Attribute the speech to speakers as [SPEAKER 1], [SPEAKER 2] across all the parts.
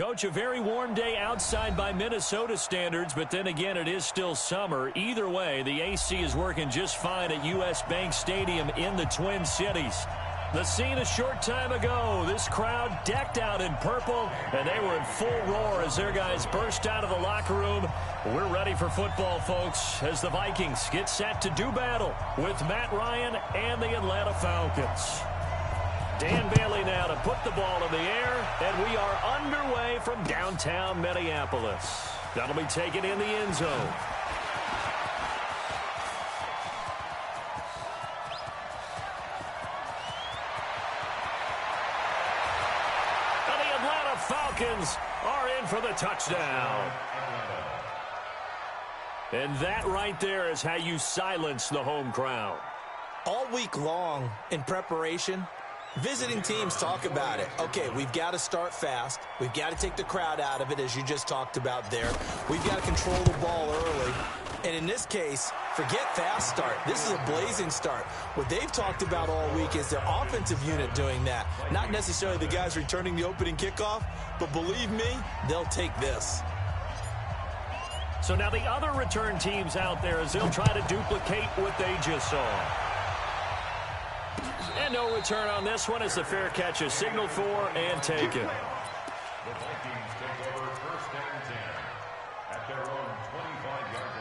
[SPEAKER 1] Coach, a very warm day outside by Minnesota standards, but then again, it is still summer. Either way, the AC is working just fine at U.S. Bank Stadium in the Twin Cities. The scene a short time ago, this crowd decked out in purple, and they were in full roar as their guys burst out of the locker room. We're ready for football, folks, as the Vikings get set to do battle with Matt Ryan and the Atlanta Falcons. Dan Bailey now to put the ball in the air, and we are underway from downtown Minneapolis. That'll be taken in the end zone. And the Atlanta Falcons are in for the touchdown. And that right there is how you silence the home crowd.
[SPEAKER 2] All week long in preparation, visiting teams talk about it. Okay, we've got to start fast. We've got to take the crowd out of it, as you just talked about there. We've got to control the ball early. And in this case, forget fast start. This is a blazing start. What they've talked about all week is their offensive unit doing that. Not necessarily the guys returning the opening kickoff, but believe me, they'll take this.
[SPEAKER 1] So now the other return teams out there as they'll try to duplicate what they just saw. And no return on this one as the fair catch is signaled for and taken.
[SPEAKER 3] The Vikings take over first and 10 at their own 25-yard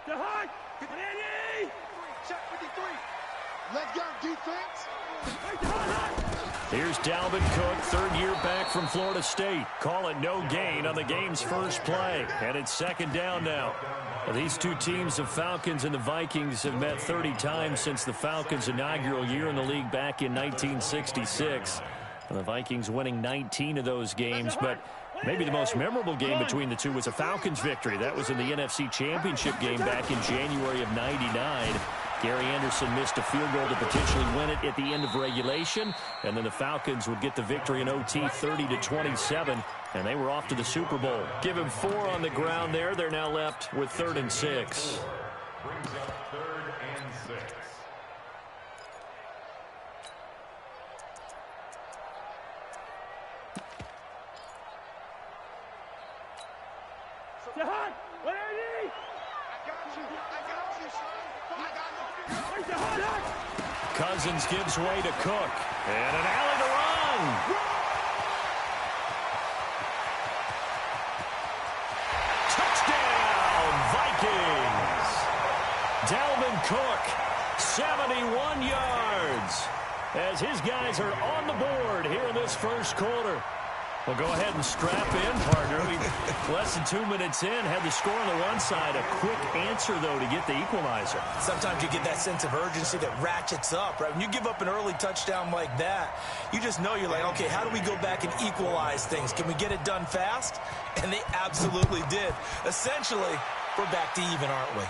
[SPEAKER 3] line.
[SPEAKER 4] High. Ready. Check 53. Let's go defense.
[SPEAKER 1] Here's Dalvin Cook, third year back from Florida State. Call it no gain on the game's first play. And it's second down now. These two teams, the Falcons and the Vikings, have met 30 times since the Falcons' inaugural year in the league back in 1966. And the Vikings winning 19 of those games, but maybe the most memorable game between the two was a Falcons victory. That was in the NFC Championship game back in January of '99. Gary Anderson missed a field goal to potentially win it at the end of regulation, and then the Falcons would get the victory in OT 30-27, and they were off to the Super Bowl. Give him 4 on the ground there. They're now left with 3rd and 6.
[SPEAKER 3] Brings up 3rd and 6.
[SPEAKER 1] Cousins gives way to Cook. And an alley to run. Touchdown, Vikings. Dalvin Cook, 71 yards. As his guys are on the board here in this first quarter. Well, go ahead and strap in, partner. Less than 2 minutes in, had the score on the one side. A quick answer, though, to get the equalizer.
[SPEAKER 2] Sometimes you get that sense of urgency that ratchets up, right? When you give up an early touchdown like that, you just know you're like, okay, how do we go back and equalize things? Can we get it done fast? And they absolutely did. Essentially, we're back to even, aren't we?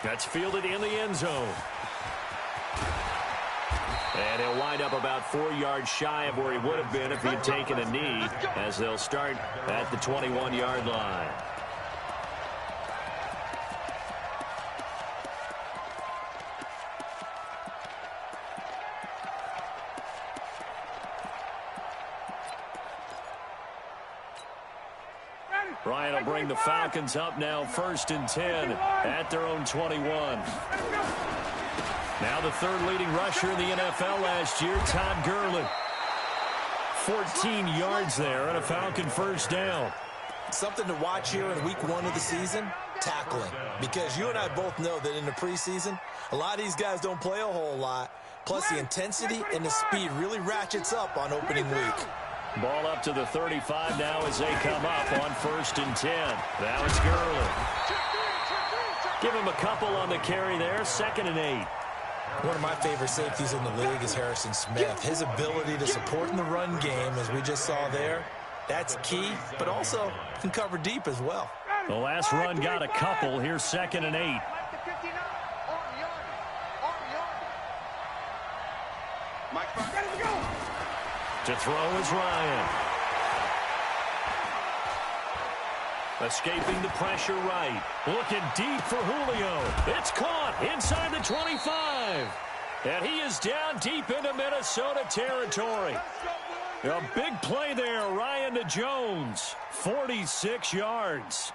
[SPEAKER 1] That's fielded in the end zone. And he'll wind up about 4 yards shy of where he would have been if he had taken a knee, as they'll start at the 21-yard line. Ryan will bring the Falcons up now 1st and 10 at their own 21. Now the 3rd leading rusher in the NFL last year, Todd Gurley. 14 yards there and a Falcon first down.
[SPEAKER 2] Something to watch here in week 1 of the season, tackling. Because you and I both know that in the preseason, a lot of these guys don't play a whole lot. Plus the intensity and the speed really ratchets up on opening week.
[SPEAKER 1] Ball up to the 35 now as they come up on 1st and 10. Now it's Gurley. Give him a couple on the carry there, 2nd and 8.
[SPEAKER 2] One of my favorite safeties in the league is Harrison Smith. His ability to support in the run game, as we just saw there, that's key, but also can cover deep as well.
[SPEAKER 1] The last run got a couple. Here's 2nd and 8. To throw is Ryan. Escaping the pressure right. Looking deep for Julio. It's caught inside the 25. And he is down deep into Minnesota territory. A big play there, Ryan to Jones. 46 yards.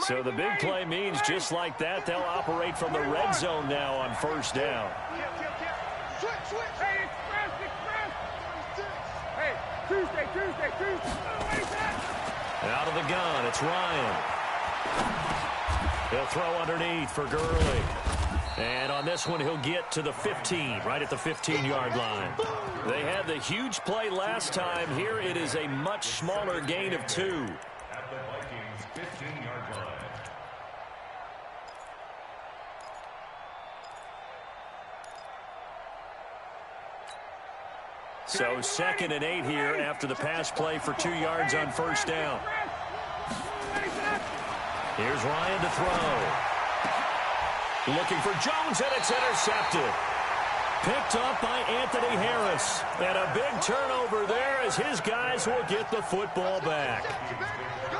[SPEAKER 1] So the big play means just like that, they'll operate from the red zone now on first down. Out of the gun, it's Ryan. He'll throw underneath for Gurley. And on this one, he'll get to the 15, right at the 15-yard line. They had the huge play last time. Here it is a much smaller gain of 2.
[SPEAKER 3] At the Vikings' 15-yard line.
[SPEAKER 1] So 2nd and 8 here after the pass play for 2 yards on first down. Here's Ryan to throw. Looking for Jones, and it's intercepted. Picked up by Anthony Harris. And a big turnover there as his guys will get the football back.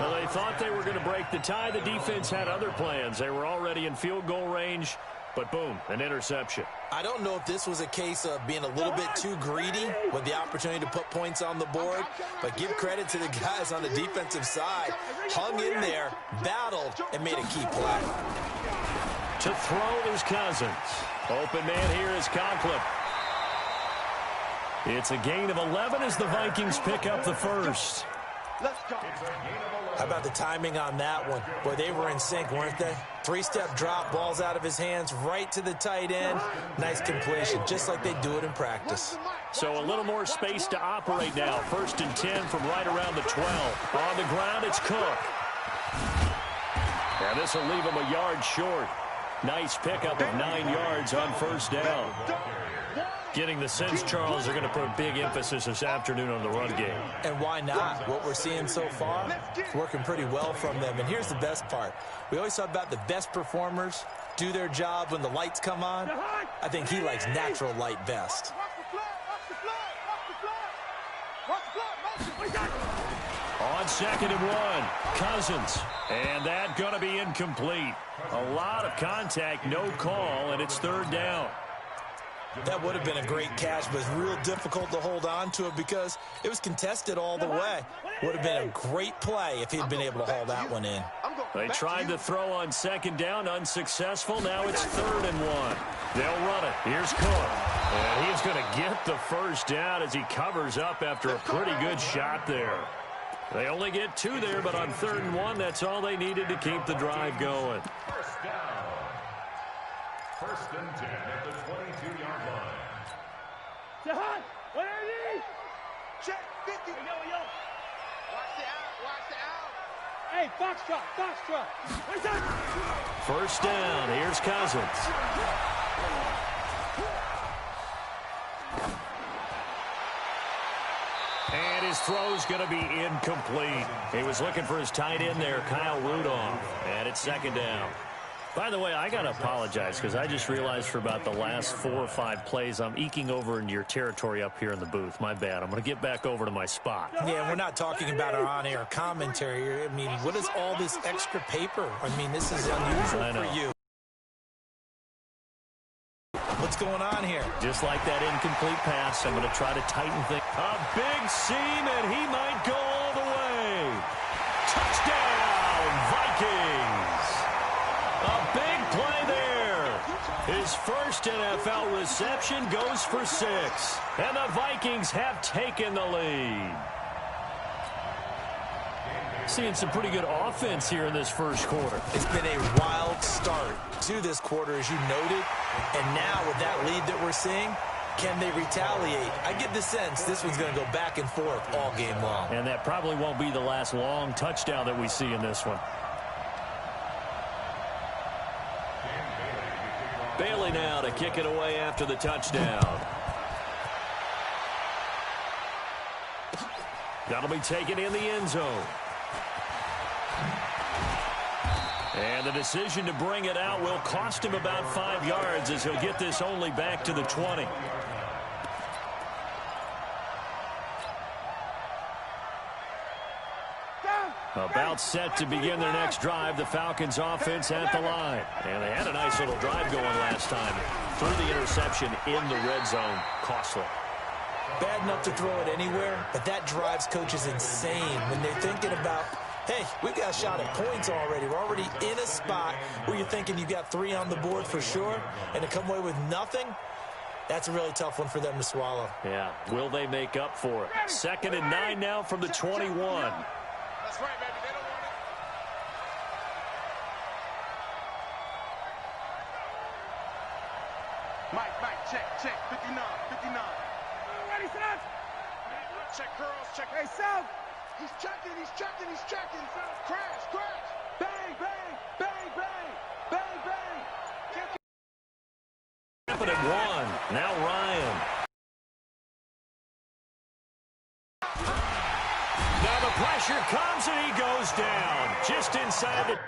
[SPEAKER 1] Well, they thought they were going to break the tie. The defense had other plans. They were already in field goal range. But boom, an interception.
[SPEAKER 2] I don't know if this was a case of being a little bit too greedy with the opportunity to put points on the board, but give credit to the guys on the defensive side. Hung in there, battled, and made a key play.
[SPEAKER 1] To throw is Cousins. Open man here is Conklin. It's a gain of 11 as the Vikings pick up the first.
[SPEAKER 4] Let's go.
[SPEAKER 2] How about the timing on that one? Boy, they were in sync, weren't they? 3-step drop, balls out of his hands, right to the tight end. Nice completion, just like they do it in practice.
[SPEAKER 1] So a little more space to operate now. 1st and 10 from right around the 12. On the ground, it's Cook. And this will leave him a yard short. Nice pickup of 9 yards on first down. Getting the sense, Charles, they're going to put a big emphasis this afternoon on the run game.
[SPEAKER 2] And why not? What we're seeing so far, it's working pretty well from them. And here's the best part. We always talk about the best performers do their job when the lights come on. I think he likes natural light best.
[SPEAKER 1] On 2nd and 1, Cousins. And that going to be incomplete. A lot of contact, no call, and it's 3rd down.
[SPEAKER 2] That would have been a great catch, but it's real difficult to hold on to it because it was contested all the way. Would have been a great play if he'd been able to haul that one in.
[SPEAKER 1] They tried to throw on 2nd down, unsuccessful. Now it's 3rd and 1. They'll run it. Here's Cook. And he's going to get the first down as he covers up after a pretty good shot there. They only get 2 there, but on 3rd and 1, that's all they needed to keep the drive going.
[SPEAKER 3] First down. 1st and 10 at the 22-yard line.
[SPEAKER 4] Jahan, what are these? Check 50. Yo. Watch the out. Hey, foxtrot. What's that?
[SPEAKER 1] First down. Here's Cousins. And his throw's going to be incomplete. He was looking for his tight end there, Kyle Rudolph. And it's 2nd down. By the way, I got to apologize because I just realized for about the last 4 or 5 plays, I'm eking over into your territory up here in the booth. My bad. I'm going to get back over to my spot.
[SPEAKER 2] Yeah, we're not talking about our on-air commentary. I mean, what is all this extra paper? I mean, this is unusual for you. What's going on here?
[SPEAKER 1] Just like that incomplete pass, I'm going to try to tighten things. A big seam, and he might go all the way. Touchdown, Vikings. A big play there. His first NFL reception goes for 6. And the Vikings have taken the lead. Seeing some pretty good offense here in this first quarter.
[SPEAKER 2] It's been a wild start to this quarter, as you noted. And now with that lead that we're seeing, can they retaliate? I get the sense this one's going to go back and forth all game long.
[SPEAKER 1] And that probably won't be the last long touchdown that we see in this one. Bailey now to kick it away after the touchdown. That'll be taken in the end zone. And the decision to bring it out will cost him about 5 yards as he'll get this only back to the 20. About set to begin their next drive, the Falcons offense at the line. And they had a nice little drive going last time. Threw the interception in the red zone. Costly.
[SPEAKER 2] Bad enough to throw it anywhere, but that drives coaches insane when they're thinking about, hey, we've got a shot at points already. We're already in a spot where you're thinking you got 3 on the board for sure, and to come away with nothing, that's a really tough one for them to swallow.
[SPEAKER 1] Yeah, will they make up for it? 2nd and 9 now from the 21.
[SPEAKER 4] That's right, baby. They don't want it. Mike, check. 59. Ready, Sam? Check, girls, check. Hey, Sam. He's checking. Crash. Bang.
[SPEAKER 1] Happened at 1. Now Ryan. Now the pressure comes and he goes down. Just inside the...